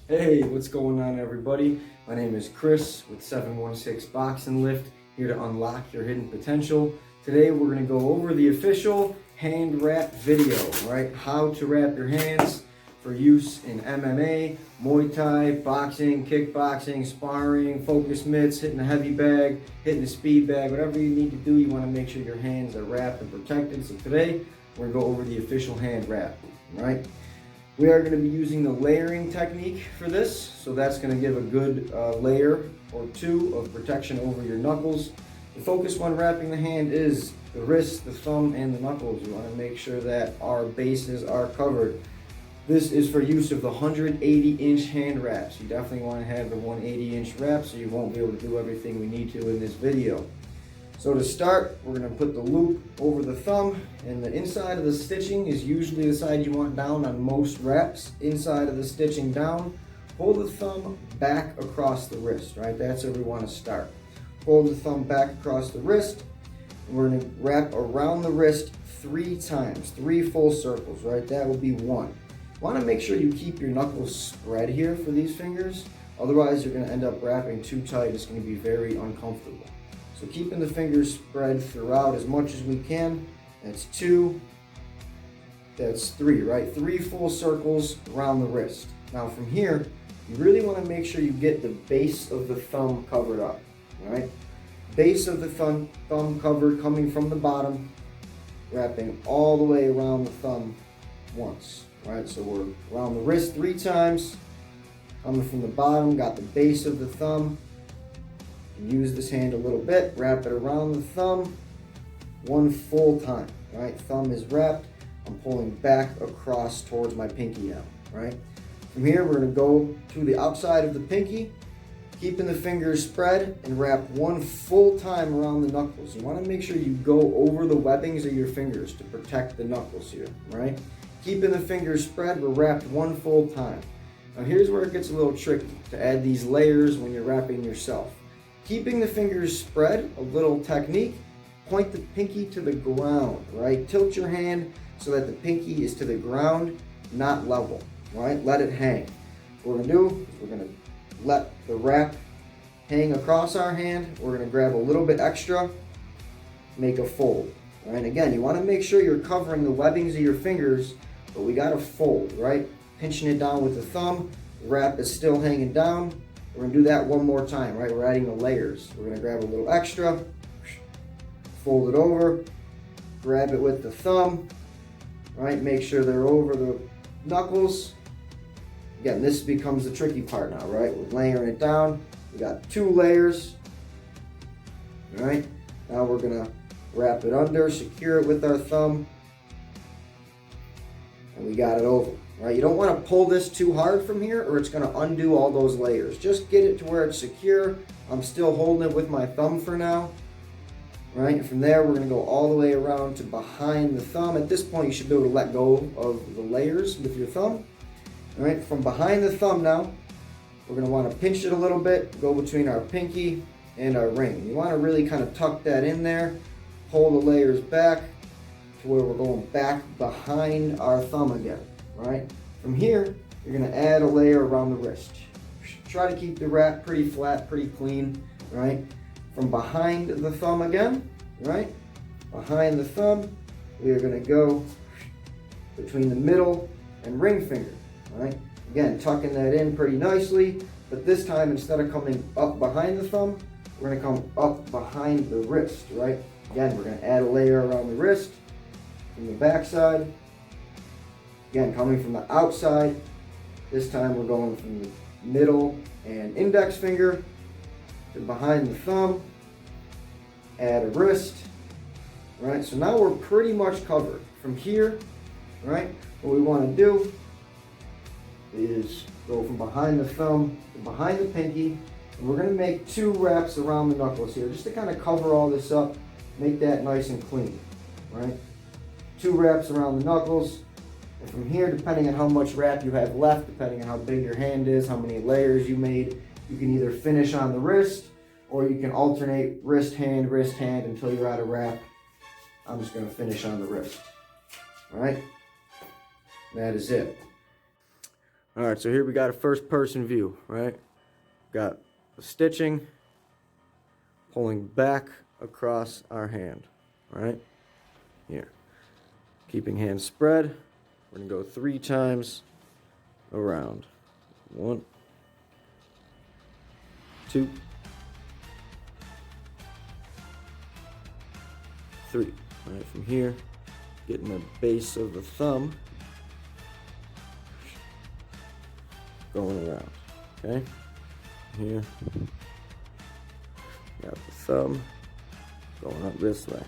Hey, what's going on, everybody? My name is Chris with 716 Box and Lift, here to unlock your hidden potential. Today we're going to go over the official hand wrap video, right? How to wrap your hands for use in MMA, Muay Thai, boxing, kickboxing, sparring, focus mitts, hitting a heavy bag, hitting a speed bag, whatever you need to do, you want to make sure your hands are wrapped and protected. So today we're going to go over the official hand wrap, right? We are going to be using the layering technique for this, so that's going to give a good layer or two of protection over your knuckles. The focus when wrapping the hand is the wrist, the thumb, and the knuckles. You want to make sure that our bases are covered. This is for use of the 180-inch hand wraps. You definitely want to have the 180-inch wrap so you won't be able to do everything we need to in this video. So to start, we're going to put the loop over the thumb, and the inside of the stitching is usually the side you want down on most wraps. Inside of the stitching down, pull the thumb back across the wrist, right? That's where we want to start. Pull the thumb back across the wrist, and we're going to wrap around the wrist 3 times, 3 full circles, right? That will be 1. You want to make sure you keep your knuckles spread here for these fingers, otherwise you're going to end up wrapping too tight. It's going to be very uncomfortable. So keeping the fingers spread throughout as much as we can. That's 2, that's 3, right? 3 full circles around the wrist. Now from here, you really want to make sure you get the base of the thumb covered up, right? Base of the thumb covered, coming from the bottom, wrapping all the way around the thumb once, right? So we're around the wrist 3 times, coming from the bottom, got the base of the thumb. Use this hand a little bit, wrap it around the thumb 1 full time, right? Thumb is wrapped, I'm pulling back across towards my pinky now, right? From here, we're gonna go to the outside of the pinky, keeping the fingers spread, and wrap 1 full time around the knuckles. You wanna make sure you go over the webbings of your fingers to protect the knuckles here, right? Keeping the fingers spread, we're wrapped 1 full time. Now here's where it gets a little tricky to add these layers when you're wrapping yourself. Keeping the fingers spread, a little technique, point the pinky to the ground, right? Tilt your hand so that the pinky is to the ground, not level, right? Let it hang. What we're gonna do is we're gonna let the wrap hang across our hand. We're gonna grab a little bit extra, make a fold, right? Again, you wanna make sure you're covering the webbings of your fingers, but we gotta fold, right? Pinching it down with the thumb, the wrap is still hanging down. We're gonna do that 1 more time, right? We're adding the layers. We're gonna grab a little extra, fold it over, grab it with the thumb, right? Make sure they're over the knuckles. Again, this becomes the tricky part now, right? We're layering it down. We got 2 layers, all right? Now we're gonna wrap it under, secure it with our thumb, and we got it over. Right, you don't want to pull this too hard from here or it's going to undo all those layers. Just get it to where it's secure. I'm still holding it with my thumb for now. Right, and from there we're going to go all the way around to behind the thumb. At this point you should be able to let go of the layers with your thumb. All right, from behind the thumb now, we're going to want to pinch it a little bit, go between our pinky and our ring. You want to really kind of tuck that in there, pull the layers back to where we're going back behind our thumb again. Right? From here, you're going to add a layer around the wrist. Try to keep the wrap pretty flat, pretty clean, right? From behind the thumb again, right? Behind the thumb, we are going to go between the middle and ring finger, right? Again, tucking that in pretty nicely, but this time instead of coming up behind the thumb, we're going to come up behind the wrist, right? Again, we're going to add a layer around the wrist from the back side. Again, coming from the outside, this time we're going from the middle and index finger to behind the thumb, add a wrist, right? So now we're pretty much covered. From here, right, what we want to do is go from behind the thumb to behind the pinky, and we're going to make 2 wraps around the knuckles here, just to kind of cover all this up, make that nice and clean, right? 2 wraps around the knuckles. And from here, depending on how much wrap you have left, depending on how big your hand is, how many layers you made, you can either finish on the wrist or you can alternate wrist, hand, until you're out of wrap. I'm just going to finish on the wrist. All right? That is it. All right, so here we got a first person view, right? Got the stitching pulling back across our hand, right? Here. Keeping hand spread. We're gonna go 3 times around. 1, 2, 3. All right, from here, getting the base of the thumb, going around, okay? Here, got the thumb going up this way,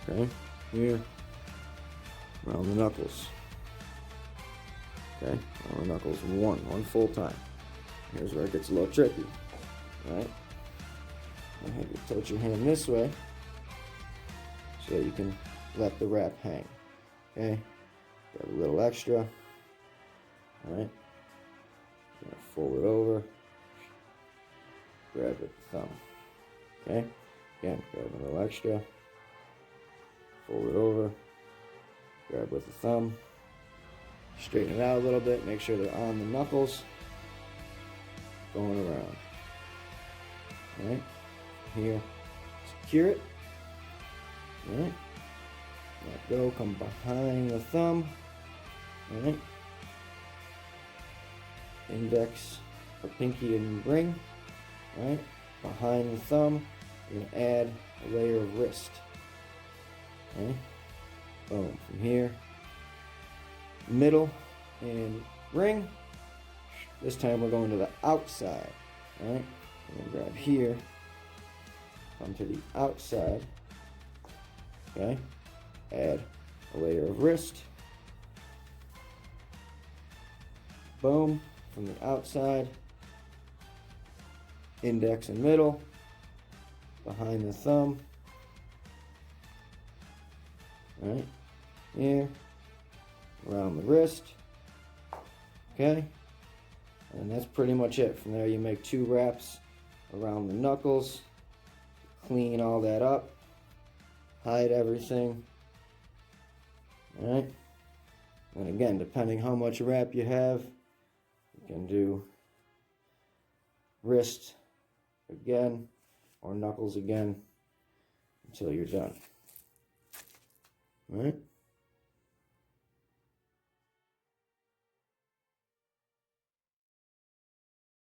okay? Here, around the knuckles, okay? Around the knuckles, one full time. Here's where it gets a little tricky, all right? I have you tilt your hand this way so you can let the wrap hang, okay? Grab a little extra, all right? Gonna fold it over, grab it with the thumb, okay? Again, grab a little extra, fold it over, grab with the thumb, straighten it out a little bit, make sure they're on the knuckles, going around, all right? Here, secure it, all right? Let go, come behind the thumb, all right? Index or pinky and ring, all right? Behind the thumb, we're gonna add a layer of wrist, okay? Boom, from here, middle and ring. This time we're going to the outside, all right? I'm gonna grab here, come to the outside, okay? Add a layer of wrist. Boom, from the outside, index and middle, behind the thumb, all right? Here, around the wrist, okay? And that's pretty much it. From there you make 2 wraps around the knuckles, clean all that up, hide everything, all right? And again, depending how much wrap you have, you can do wrist again or knuckles again until you're done, all right?